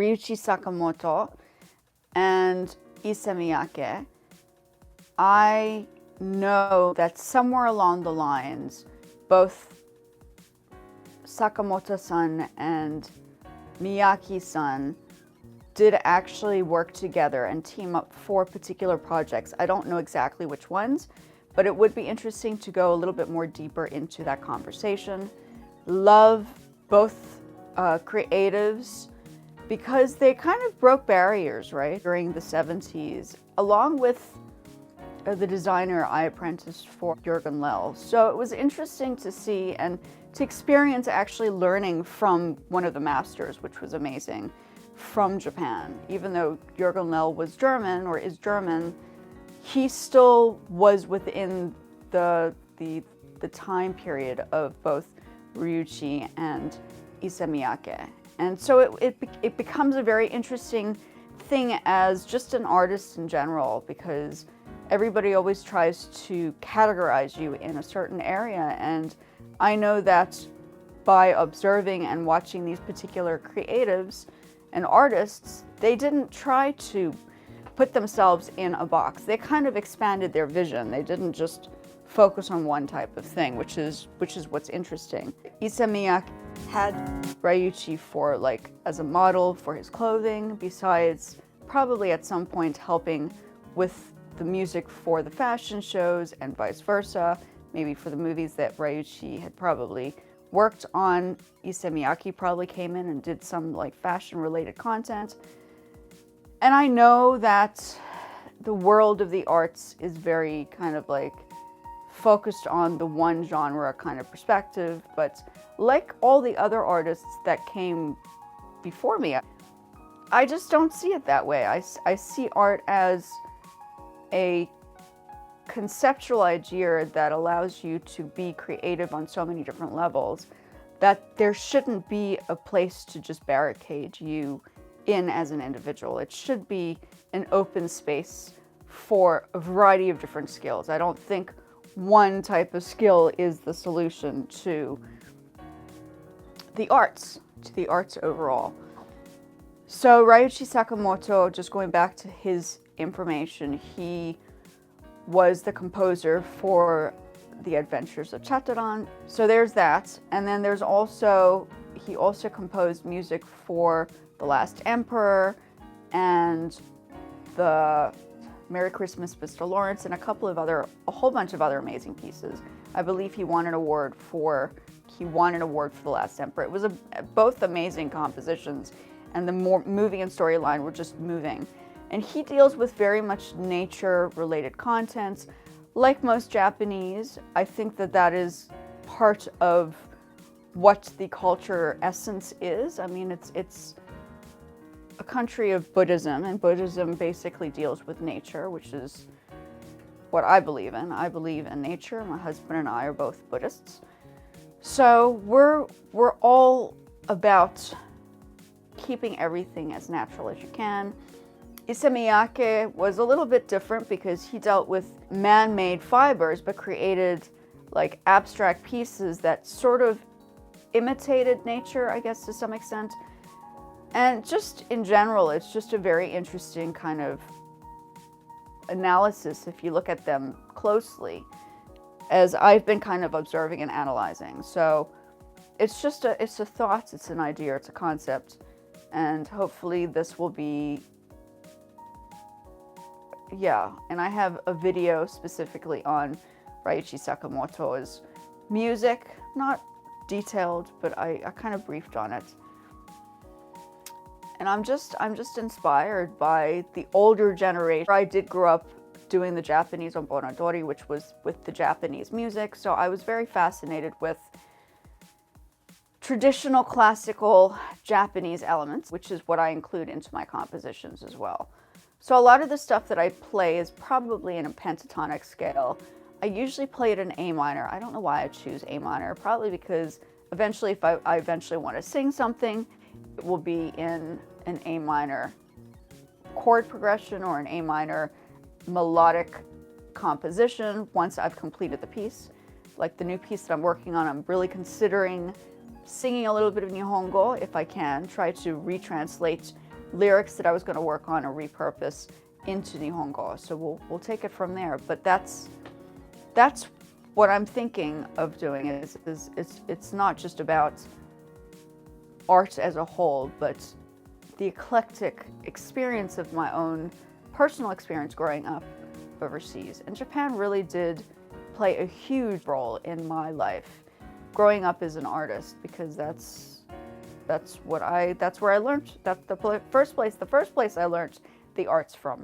Ryuichi Sakamoto and Issey Miyake, I know that somewhere along the lines, both Sakamoto-san and Miyake-san did actually work together and team up for particular projects. I don't know exactly which ones, but it would be interesting to go a little bit more deeper into that conversation. Love both creatives because they kind of broke barriers, right, during the 70s, along with the designer I apprenticed for, Jürgen Lell. So it was interesting to see and to experience actually learning from one of the masters, which was amazing, from Japan. Even though Jürgen Lell was German, or is German, he still was within the time period of both Ryuichi and Issey Miyake. And so it becomes a very interesting thing as just an artist in general, because everybody always tries to categorize you in a certain area. And I know that by observing and watching these particular creatives and artists, they didn't try to put themselves in a box. They kind of expanded their vision. They didn't just focus on one type of thing, which is what's interesting. Issey Miyake had Ryuichi for as a model for his clothing, besides probably at some point helping with the music for the fashion shows and vice versa, maybe for the movies that Ryuichi had probably worked on. Issey Miyake probably came in and did some fashion related content. And I know that the world of the arts is very kind of focused on the one genre kind of perspective, but like all the other artists that came before me, I just don't see it that way. I see art as a conceptual idea that allows you to be creative on so many different levels, that there shouldn't be a place to just barricade you in as an individual. It should be an open space for a variety of different skills. I don't think one type of skill is the solution to the arts overall. So Ryuichi Sakamoto, just going back to his information, he was the composer for The Adventures of Chataran. So there's that. And then there's also, he also composed music for The Last Emperor and the Merry Christmas, Mr. Lawrence, and a whole bunch of other amazing pieces. I believe he won an award for The Last Emperor. It was both amazing compositions, and the movie and storyline were just moving. And he deals with very much nature-related contents. Like most Japanese, I think that is part of what the culture essence is. I mean, it's a country of Buddhism, and Buddhism basically deals with nature, which is what I believe in. I believe in nature. My husband and I are both Buddhists. So we're all about keeping everything as natural as you can. Issey Miyake was a little bit different because he dealt with man-made fibers, but created abstract pieces that sort of imitated nature, I guess, to some extent. And just in general, it's just a very interesting kind of analysis if you look at them closely, as I've been kind of observing and analyzing. So it's a thought, it's an idea, it's a concept, and hopefully this will be, and I have a video specifically on Ryuichi Sakamoto's music, not detailed, but I kind of briefed on it. And I'm just inspired by the older generation. I did grow up doing the Japanese onbonadori, which was with the Japanese music, so I was very fascinated with traditional classical Japanese elements, which is what I include into my compositions as well. So a lot of the stuff that I play is probably in a pentatonic scale. I usually play it in A minor. I don't know why I choose A minor, probably because eventually if I eventually want to sing something, it will be in an A minor chord progression or an A minor melodic composition once I've completed the piece. Like the new piece that I'm working on, I'm really considering singing a little bit of Nihongo if I can, try to retranslate lyrics that I was going to work on or repurpose into Nihongo. So we'll take it from there. But that's what I'm thinking of doing. Is it's not just about art as a whole, but the eclectic experience of my own personal experience growing up overseas. And Japan really did play a huge role in my life growing up as an artist, because that's where I learned, that's the first place I learned the arts from.